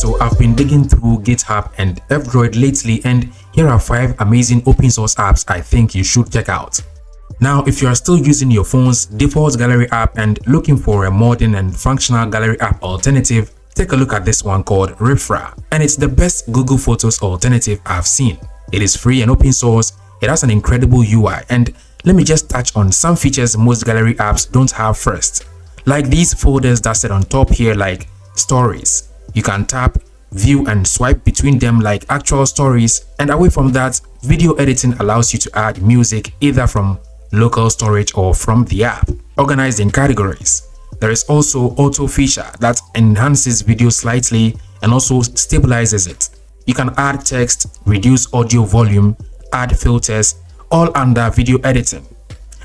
So I've been digging through GitHub and fdroid lately, and here are 5 amazing open source apps I think you should check out. Now, if you are still using your phone's default gallery app and looking for a modern and functional gallery app alternative, take a look at this one called ReFra, and it's the best Google Photos alternative I've seen. It is free and open source, it has an incredible UI, and let me just touch on some features most gallery apps don't have first. Like these folders that sit on top here, like stories. You can tap, view and swipe between them like actual stories, and away from that, video editing allows you to add music either from local storage or from the app, organized in categories. There is also auto feature that enhances video slightly and also stabilizes it. You can add text, reduce audio volume, add filters, all under video editing.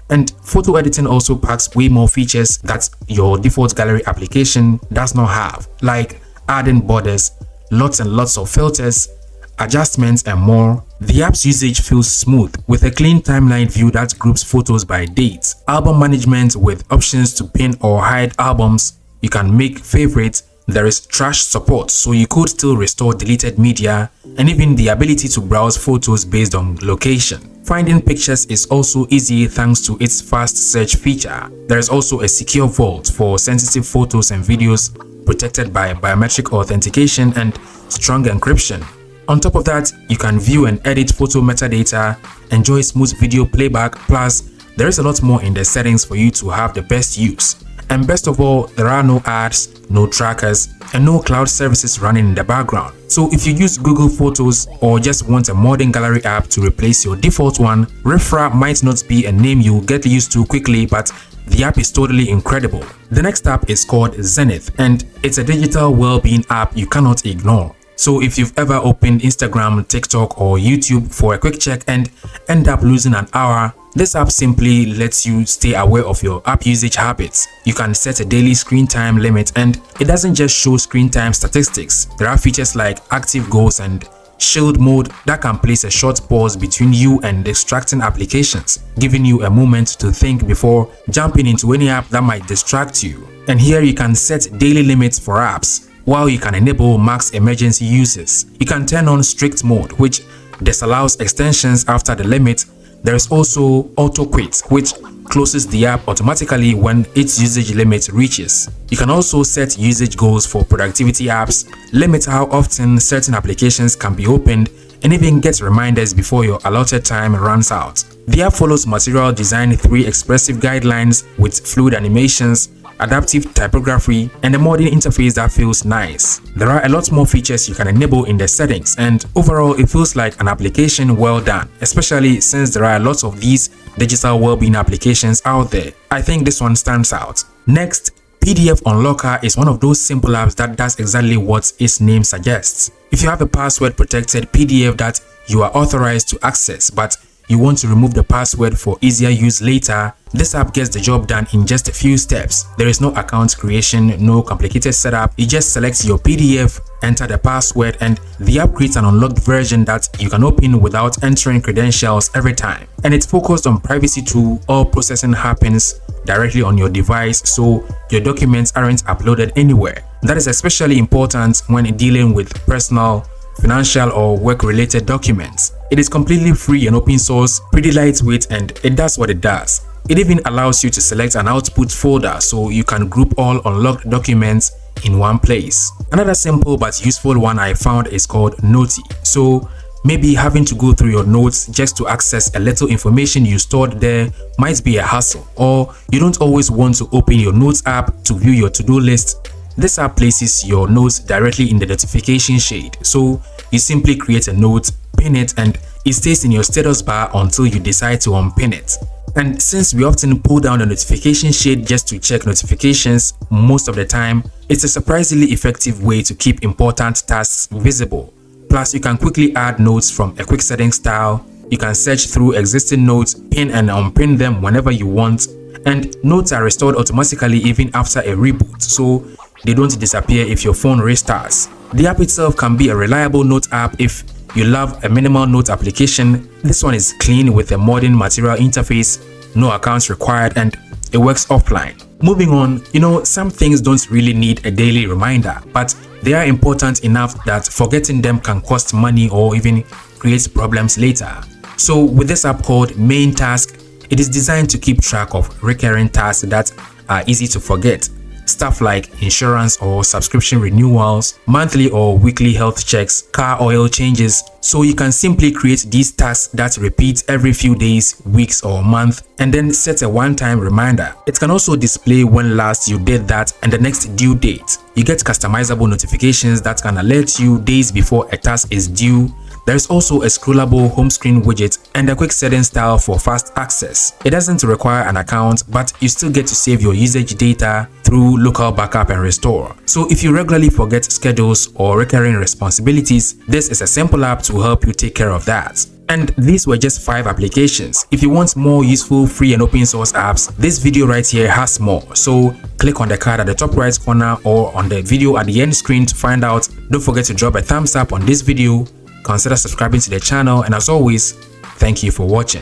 And photo editing also packs way more features that your default gallery application does not have, like adding borders, lots and lots of filters, adjustments and more. The app's usage feels smooth with a clean timeline view that groups photos by date, album management with options to pin or hide albums. You can make favorites. There is trash support, so you could still restore deleted media, and even the ability to browse photos based on location. Finding pictures is also easy thanks to its fast search feature. There is also a secure vault for sensitive photos and videos protected by biometric authentication and strong encryption. On top of that, you can view and edit photo metadata, enjoy smooth video playback, plus there is a lot more in the settings for you to have the best use. And best of all, there are no ads, no trackers, and no cloud services running in the background. So if you use Google Photos or just want a modern gallery app to replace your default one, ReFra might not be a name you'll get used to quickly, but the app is totally incredible. The next app is called Zenith, and it's a digital well-being app you cannot ignore. So if you've ever opened Instagram, TikTok or YouTube for a quick check and end up losing an hour, this app simply lets you stay aware of your app usage habits. You can set a daily screen time limit, and it doesn't just show screen time statistics. There are features like active goals and shield mode that can place a short pause between you and distracting applications, giving you a moment to think before jumping into any app that might distract you. And here you can set daily limits for apps, while you can enable max emergency uses. You can turn on strict mode, which disallows extensions after the limit. There is also auto quit, which closes the app automatically when its usage limit reaches. You can also set usage goals for productivity apps, limit how often certain applications can be opened, and even get reminders before your allotted time runs out. The app follows Material Design 3 expressive guidelines with fluid animations, adaptive typography, and a modern interface that feels nice. There are a lot more features you can enable in the settings, and overall it feels like an application well done, especially since there are lots of these digital well-being applications out there. I think this one stands out. Next, PDF Unlocker is one of those simple apps that does exactly what its name suggests. If you have a password protected PDF that you are authorized to access, but you want to remove the password for easier use later, this app gets the job done in just a few steps. There is no account creation, no complicated setup. You just select your PDF, enter the password, and the app creates an unlocked version that you can open without entering credentials every time. And it's focused on privacy too. All processing happens directly on your device, so your documents aren't uploaded anywhere. That is especially important when dealing with personal, financial or work-related documents. It is completely free and open source, pretty lightweight, and it does what it does. It even allows you to select an output folder so you can group all unlocked documents in one place. Another simple but useful one I found is called Noty. So maybe having to go through your notes just to access a little information you stored there might be a hassle, or you don't always want to open your notes app to view your to-do list. This app places your notes directly in the notification shade, so you simply create a note, pin it, and it stays in your status bar until you decide to unpin it. And since we often pull down the notification shade just to check notifications most of the time, it's a surprisingly effective way to keep important tasks visible. Plus, you can quickly add notes from a quick setting style. You can search through existing notes, pin and unpin them whenever you want, and notes are restored automatically even after a reboot, so they don't disappear if your phone restarts. The app itself can be a reliable note app if you love a minimal note application. This one is clean with a modern material interface, no accounts required, and it works offline. Moving on, some things don't really need a daily reminder, but they are important enough that forgetting them can cost money or even create problems later. So with this app called Maintask, it is designed to keep track of recurring tasks that are easy to forget. Stuff like insurance or subscription renewals, monthly or weekly health checks, car oil changes. So you can simply create these tasks that repeat every few days, weeks or month, and then set a one-time reminder. It can also display when last you did that and the next due date. You get customizable notifications that can alert you days before a task is due. There is also a scrollable home screen widget and a quick setting style for fast access. It doesn't require an account, but you still get to save your usage data through local backup and restore. So if you regularly forget schedules or recurring responsibilities, this is a simple app to help you take care of that. And these were just 5 applications. If you want more useful, free and open source apps, this video right here has more. So click on the card at the top right corner or on the video at the end screen to find out. Don't forget to drop a thumbs up on this video. Consider subscribing to the channel, and as always, thank you for watching.